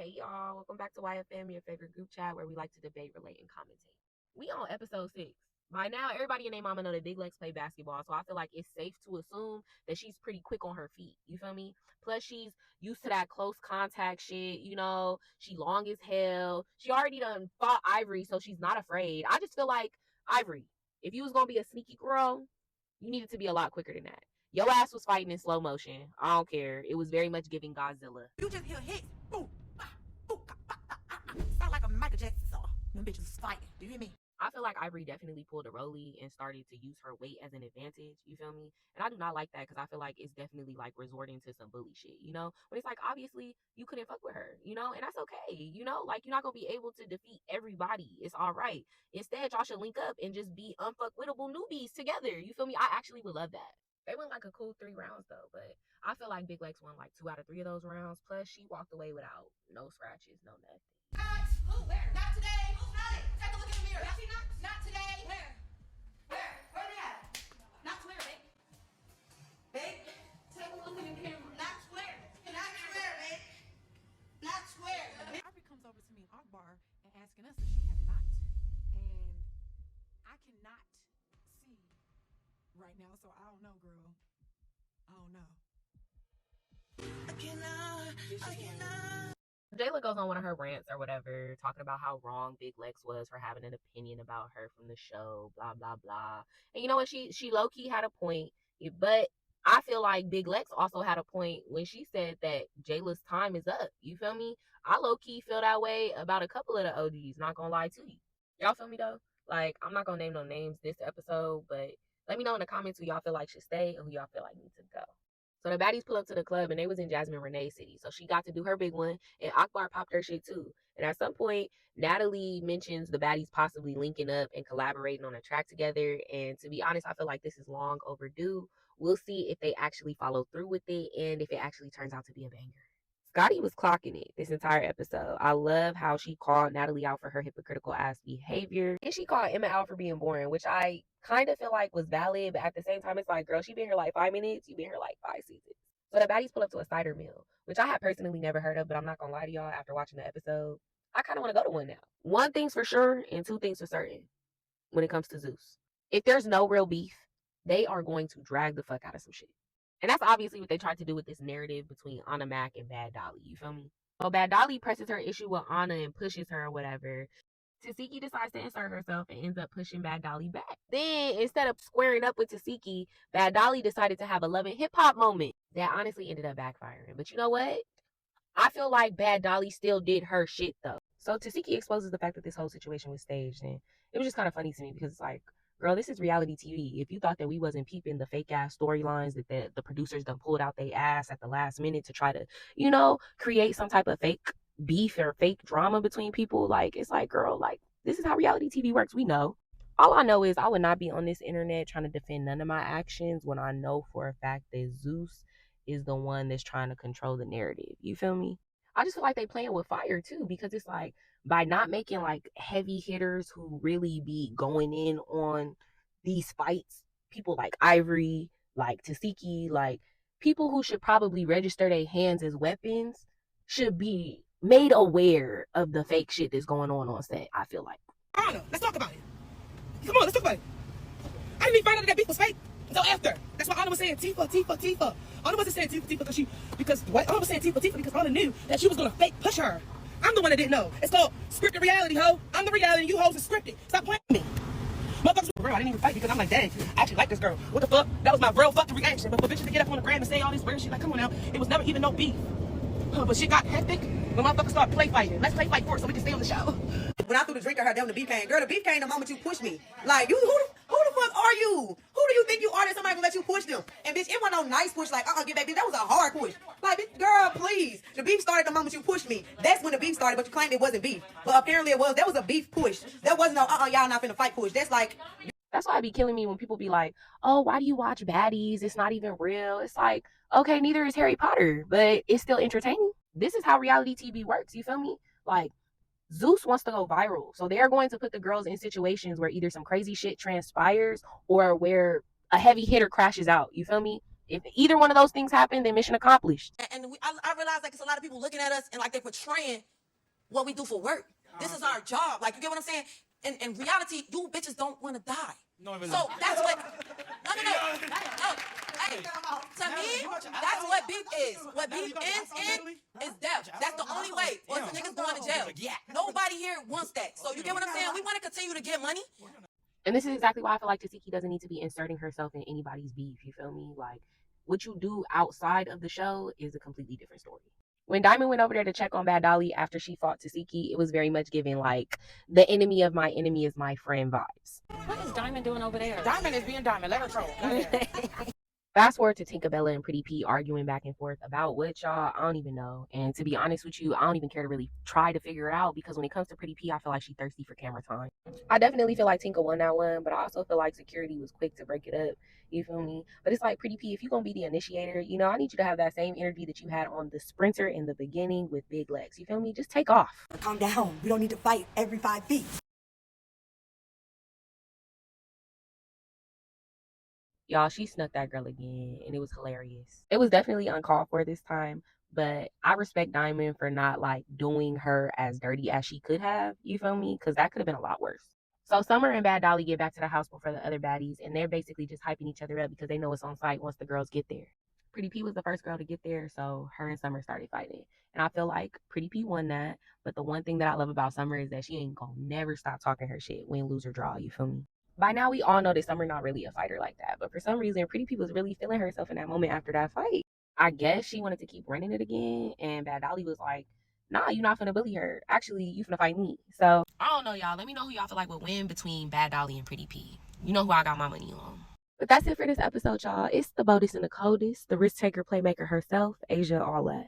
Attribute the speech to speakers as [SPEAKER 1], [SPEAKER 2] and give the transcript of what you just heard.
[SPEAKER 1] Hey y'all, welcome back to YFM, your favorite group chat where we like to debate, relate, and commentate. We on episode 6. By now, everybody and their mama know that Big Lex play basketball, so I feel like it's safe to assume that she's pretty quick on her feet. You feel me? Plus, she's used to that close contact shit. She long as hell. She already done fought Ivory, so she's not afraid. I just feel like Ivory, if you was gonna be a sneaky girl, you needed to be a lot quicker than that. Your ass was fighting in slow motion. I don't care. It was very much giving Godzilla.
[SPEAKER 2] You just hear hits. Boom, boom, sound like a Michael Jackson song. Them bitches is fighting. Do you hear me?
[SPEAKER 1] I feel like Ivory definitely pulled a Rolly and started to use her weight as an advantage. You feel me? And I do not like that because I feel like it's definitely like resorting to some bully shit, When it's like, obviously, you couldn't fuck with her, and that's okay, Like, you're not going to be able to defeat everybody. It's all right. Instead, y'all should link up and just be unfuckwittable newbies together. You feel me? I actually would love that. They went like a cool 3 rounds, though, but I feel like Big Lex won like 2 out of 3 of those rounds. Plus, she walked away without no scratches, no nothing.
[SPEAKER 2] Who? Where? Not today. Who's not it? Take a look in the mirror. Y'all see not today. Where? Where they at? Not where, babe. Babe, take a look in the camera. Not where. Not where, babe. Not where.
[SPEAKER 3] Ivory comes over to me in our bar and asking us if she had a knot. And I cannot see right now, so I don't know, girl. I don't know.
[SPEAKER 2] I cannot.
[SPEAKER 1] Jayla goes on one of her rants or whatever, talking about how wrong Big Lex was for having an opinion about her from the show, blah, blah, blah. And you know what? She low-key had a point, but I feel like Big Lex also had a point when she said that Jayla's time is up. You feel me? I low-key feel that way about a couple of the OGs, not gonna lie to you. Y'all feel me, though? Like, I'm not gonna name no names this episode, but let me know in the comments who y'all feel like should stay and who y'all feel like need to go. So the baddies pull up to the club and they was in Jasmine Renee's city. So she got to do her big one and Akbar popped her shit too. And at some point, Natalie mentions the baddies possibly linking up and collaborating on a track together. And to be honest, I feel like this is long overdue. We'll see if they actually follow through with it and if it actually turns out to be a banger. Scotty was clocking it this entire episode. I love how she called Natalie out for her hypocritical ass behavior. And she called Emma out for being boring, which I kind of feel like was valid, but at the same time, it's like, girl, she been here like 5 minutes. You been here like 5 seasons. So the baddies pull up to a cider mill, which I have personally never heard of, but I'm not gonna lie to y'all, after watching the episode, I kind of want to go to one now. One thing's for sure and 2 things for certain when it comes to Zeus. If there's no real beef, they are going to drag the fuck out of some shit. And that's obviously what they tried to do with this narrative between Anna Mac and Bad Dolly. You feel me? So Bad Dolly presses her issue with Anna and pushes her or whatever. Tasiki decides to insert herself and ends up pushing Bad Dolly back. Then, instead of squaring up with Tasiki, Bad Dolly decided to have a Love and Hip Hop moment that honestly ended up backfiring. But you know what? I feel like Bad Dolly still did her shit, though. So Tasiki exposes the fact that this whole situation was staged. And it was just kind of funny to me because it's like, girl, this is reality TV. If you thought that we wasn't peeping the fake ass storylines that the producers done pulled out their ass at the last minute to try to, create some type of fake beef or fake drama between people, like, it's like, girl, like, this is how reality TV works. We know. All I know is I would not be on this internet trying to defend none of my actions when I know for a fact that Zeus is the one that's trying to control the narrative. You feel me? I just feel like they playing with fire too, because it's like, by not making like heavy hitters who really be going in on these fights, people like Ivory, like Tasiki, like people who should probably register their hands as weapons should be made aware of the fake shit that's going on set, I feel like.
[SPEAKER 2] Anna, let's talk about it. Come on, let's talk about it. I didn't even find out that beef was fake until after. That's why Anna was saying Tifa. Anna wasn't saying Tifa because what? Anna was saying Tifa because Anna knew that she was gonna fake push her. I'm the one that didn't know. It's called scripted reality, ho. I'm the reality, you hoes are scripted. Stop playing with me. Motherfuckers were real. I didn't even fight because I'm like, dang, I actually like this girl. What the fuck? That was my real fucking reaction. But for bitches to get up on the gram and say all this weird shit, like, come on now, it was never even no beef. But shit got hectic when motherfuckers start play fighting. Let's play fight for it so we can stay on the show. When I threw the drink at her, down the beef came. Girl, the beef came the moment you pushed me. Like, you, who the fuck are you? Who do you think you are that somebody gonna let you push them? And bitch, it wasn't no nice push like, get back, bitch. That was a hard push. Like, bitch, girl, please. The beef started the moment you pushed me. That's when the beef started, but you claimed it wasn't beef. But apparently it was. That was a beef push. That wasn't no, y'all not finna fight push. That's like...
[SPEAKER 1] That's why it be killing me when people be like, oh, why do you watch Baddies? It's not even real. It's like, okay, neither is Harry Potter, but it's still entertaining. This is how reality TV works. You feel me? Like, Zeus wants to go viral. So they're going to put the girls in situations where either some crazy shit transpires or where a heavy hitter crashes out. You feel me? If either one of those things happen, then mission accomplished.
[SPEAKER 2] And I realize like it's a lot of people looking at us and like they're portraying
[SPEAKER 4] what we do for work. This is our job. Like, you get what I'm saying? In reality, you bitches don't want to die.
[SPEAKER 2] No, really.
[SPEAKER 4] So that's what. No. Hey, to me, that's what beef is. What beef ends in is death. That's the only way. Or the niggas going to jail. Nobody here wants that. So you get what I'm saying? We want to continue to get money.
[SPEAKER 1] And this is exactly why I feel like Tasiki doesn't need to be inserting herself in anybody's beef. You feel me? Like, what you do outside of the show is a completely different story. When Diamond went over there to check on Bad Dolly after she fought Tasiki, it was very much giving like the enemy of my enemy is my friend vibes.
[SPEAKER 5] What is Diamond doing over there?
[SPEAKER 2] Diamond is being Diamond. Let her troll.
[SPEAKER 1] Fast forward to Tinkerbella and Pretty P arguing back and forth about what, y'all, I don't even know. And to be honest with you, I don't even care to really try to figure it out, because when it comes to Pretty P, I feel like she's thirsty for camera time. I definitely feel like Tinka won that one, but I also feel like security was quick to break it up. You feel me? But it's like, Pretty P, if you're going to be the initiator, you know, I need you to have that same energy that you had on the sprinter in the beginning with Big Legs. You feel me? Just take off.
[SPEAKER 6] Calm down. We don't need to fight every 5 feet.
[SPEAKER 1] Y'all, she snuck that girl again, and it was hilarious. It was definitely uncalled for this time, but I respect Diamond for not, like, doing her as dirty as she could have, you feel me? Because that could have been a lot worse. So Summer and Bad Dolly get back to the house before the other baddies, and they're basically just hyping each other up because they know it's on site once the girls get there. Pretty P was the first girl to get there, so her and Summer started fighting. And I feel like Pretty P won that, but the one thing that I love about Summer is that she ain't gonna never stop talking her shit, win, lose, or draw, you feel me? By now, we all know that Summer not really a fighter like that, but for some reason, Pretty P was really feeling herself in that moment after that fight. I guess she wanted to keep running it again, and Bad Dolly was like, nah, you're not finna bully her. Actually, you finna fight me. So, I don't know, y'all. Let me know who y'all feel like would win between Bad Dolly and Pretty P. You know who I got my money on. But that's it for this episode, y'all. It's the boldest and the coldest, the risk taker playmaker herself, Asia, all that.